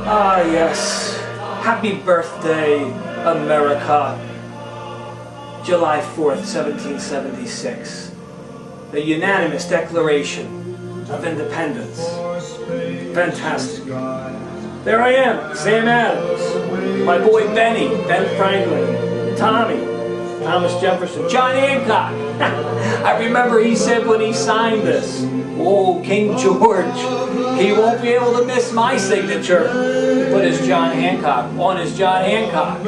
Ah, yes. Happy birthday, America. July 4th, 1776. The unanimous Declaration of Independence. Fantastic. There I am, Sam Adams. My boy Benny, Ben Franklin, Tommy, Thomas Jefferson, John Hancock. I remember he said when he signed this, oh, King George, he won't be able to miss my signature. Put his John Hancock on his John Hancock.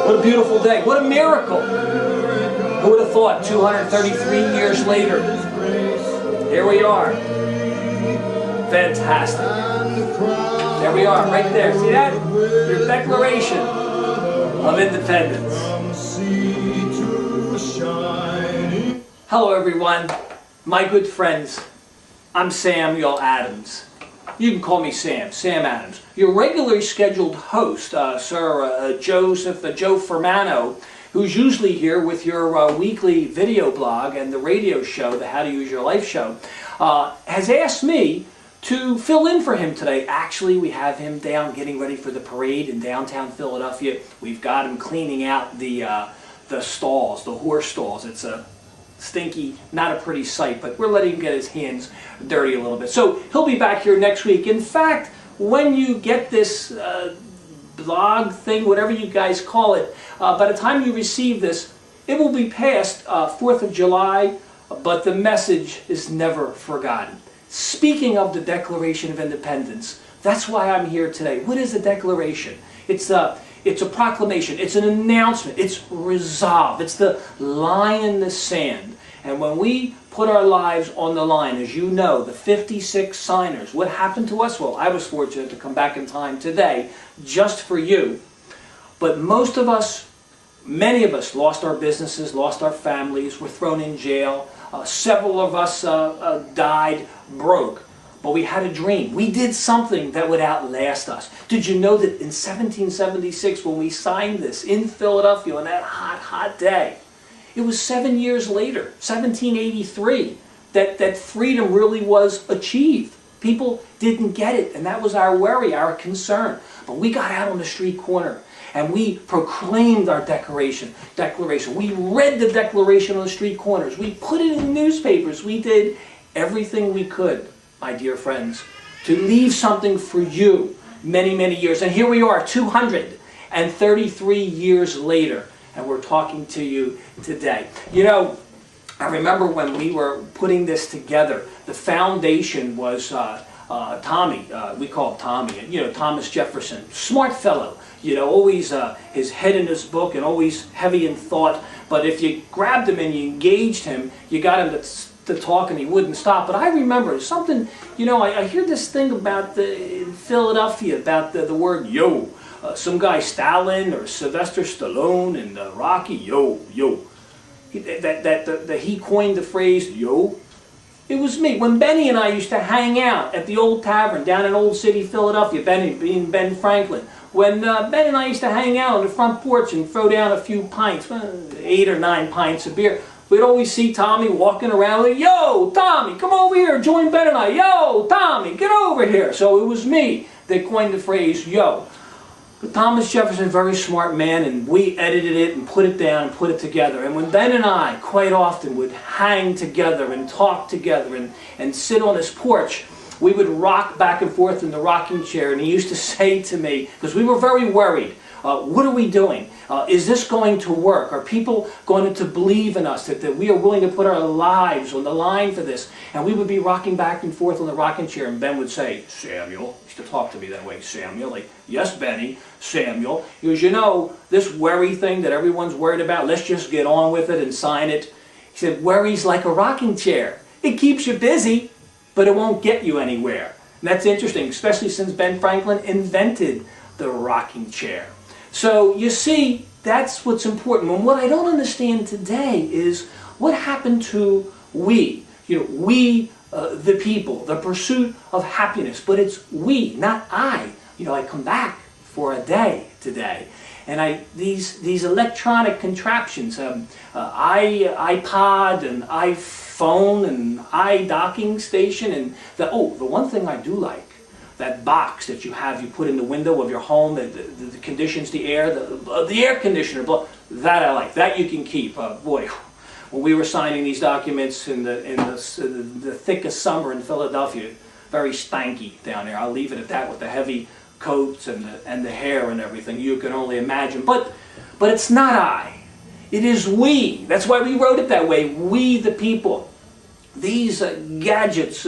What a beautiful day. What a miracle. Who would have thought 233 years later? Here we are. Fantastic. There we are, right there. See that? Your Declaration of Independence. Hello everyone, my good friends. I'm Samuel Adams. You can call me Sam Adams. Your regularly scheduled host, Sir Joe Fermano, who's usually here with your weekly video blog and the radio show, the How to Use Your Life show, has asked me to fill in for him today. Actually, we have him down getting ready for the parade in downtown Philadelphia. We've got him cleaning out the stalls, the horse stalls. It's a stinky, not a pretty sight, but we're letting him get his hands dirty a little bit. So he'll be back here next week. In fact, when you get this blog thing, whatever you guys call it, by the time you receive this, it will be past 4th of July, but the message is never forgotten. Speaking of the Declaration of Independence, that's why I'm here today. What is a declaration? It's a proclamation. It's an announcement. It's resolve. It's the line in the sand. And when we put our lives on the line, as you know, the 56 signers, what happened to us? Well, I was fortunate to come back in time today just for you. But most of us, many of us, lost our businesses, lost our families, were thrown in jail. Several of us died broke. But we had a dream. We did something that would outlast us. Did you know that in 1776, when we signed this in Philadelphia on that hot, hot day, it was 7 years later, 1783, that freedom really was achieved. People didn't get it, and that was our worry, our concern. But we got out on the street corner, and we proclaimed our declaration. We read the Declaration on the street corners. We put it in the newspapers. We did everything we could, my dear friends, to leave something for you many, many years. And here we are, 233 years later, and we're talking to you today. You know, I remember when we were putting this together, the foundation was Tommy, we call him Tommy, you know, Thomas Jefferson, smart fellow, you know, always his head in his book and always heavy in thought, but if you grabbed him and you engaged him, you got him to talk and he wouldn't stop. But I remember something, you know, I hear this thing about in Philadelphia about the word yo. Some guy Stalin or Sylvester Stallone and Rocky, yo. He coined the phrase yo. It was me. When Benny and I used to hang out at the old tavern down in Old City, Philadelphia, Benny being Ben Franklin, when Ben and I used to hang out on the front porch and throw down a few pints, 8 or 9 pints of beer, we'd always see Tommy walking around like, yo, Tommy, come over here, join Ben and I. Yo, Tommy, get over here. So it was me that coined the phrase yo. But Thomas Jefferson, a very smart man, and we edited it and put it down and put it together. And when Ben and I quite often would hang together and talk together and sit on his porch, we would rock back and forth in the rocking chair. And he used to say to me, because we were very worried, what are we doing? Is this going to work? Are people going to believe in us, that we are willing to put our lives on the line for this? And we would be rocking back and forth on the rocking chair, and Ben would say, Samuel, he used to talk to me that way, Samuel, like, yes, Benny, Samuel. He goes, you know, this worry thing that everyone's worried about, let's just get on with it and sign it. He said, worry's like a rocking chair. It keeps you busy, but it won't get you anywhere. And that's interesting, especially since Ben Franklin invented the rocking chair. So you see, that's what's important. And what I don't understand today is what happened to we, you know, we, the people, the pursuit of happiness. But it's we, not I. You know, I come back for a day today, and these electronic contraptions, iPod and iPhone and iDocking station, and the one thing I do like, that box that you have, you put in the window of your home that conditions the air, the air conditioner. That I like. That you can keep. Boy, when we were signing these documents in the thick of summer in Philadelphia, very stanky down there. I'll leave it at that with the heavy coats and the hair and everything. You can only imagine. But it's not I. It is we. That's why we wrote it that way. We the people. These gadgets,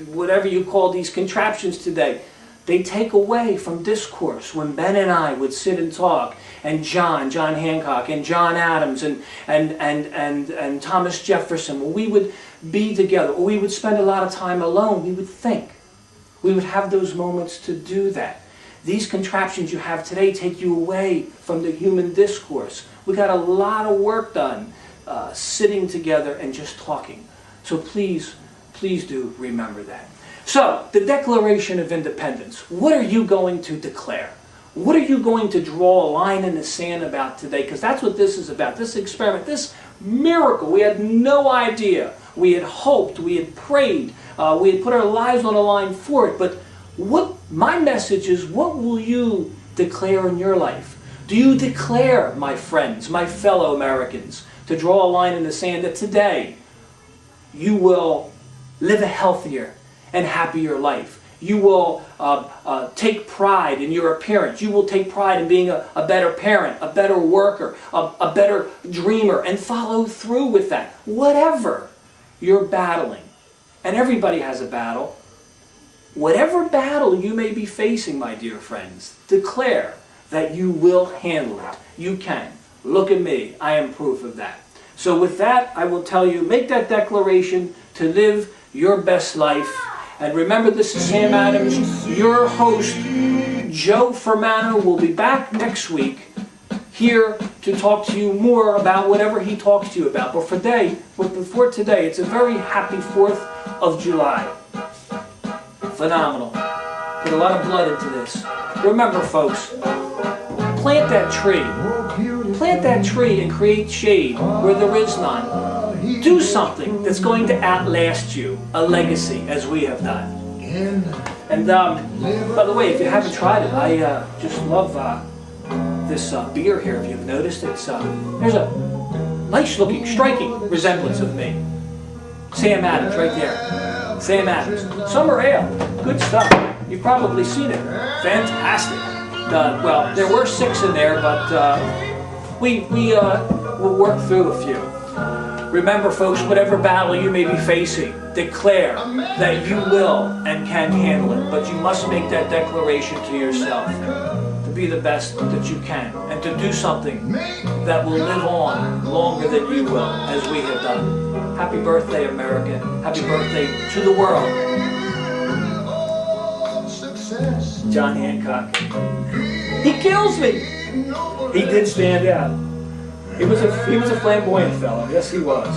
whatever you call these contraptions today, they take away from discourse. When Ben and I would sit and talk, and John Hancock, and John Adams, and Thomas Jefferson, when we would be together, or we would spend a lot of time alone, we would think. We would have those moments to do that. These contraptions you have today take you away from the human discourse. We got a lot of work done sitting together and just talking. So please do remember that. So, the Declaration of Independence. What are you going to declare? What are you going to draw a line in the sand about today? Because that's what this is about. This experiment, this miracle. We had no idea. We had hoped. We had prayed. We had put our lives on the line for it. But what my message is, what will you declare in your life? Do you declare, my friends, my fellow Americans, to draw a line in the sand that today you will live a healthier and happier life? You will take pride in your appearance. You will take pride in being a better parent, a better worker, a better dreamer, and follow through with that. Whatever you're battling, and everybody has a battle, whatever battle you may be facing, my dear friends, declare that you will handle it. You can. Look at me. I am proof of that. So with that, I will tell you, make that declaration to live your best life. And remember, this is Sam Adams, your host. Joe Fermano will be back next week here to talk to you more about whatever he talks to you about. But for today, it's a very happy 4th of July. Phenomenal. Put a lot of blood into this. Remember, folks, plant that tree. Plant that tree and create shade where there is none. Do something that's going to outlast you, a legacy, as we have done. And by the way, if you haven't tried it, I just love this beer here. If you've noticed, there's a nice-looking, striking resemblance of me. Sam Adams, right there. Sam Adams. Summer ale, good stuff. You've probably seen it. Fantastic. Well, there were 6 in there, but we'll work through a few. Remember, folks, whatever battle you may be facing, declare that you will and can handle it. But you must make that declaration to yourself to be the best that you can and to do something that will live on longer than you will, as we have done. Happy birthday, America. Happy birthday to the world. John Hancock. He kills me. He did stand out. He was a flamboyant fellow. Yes, he was.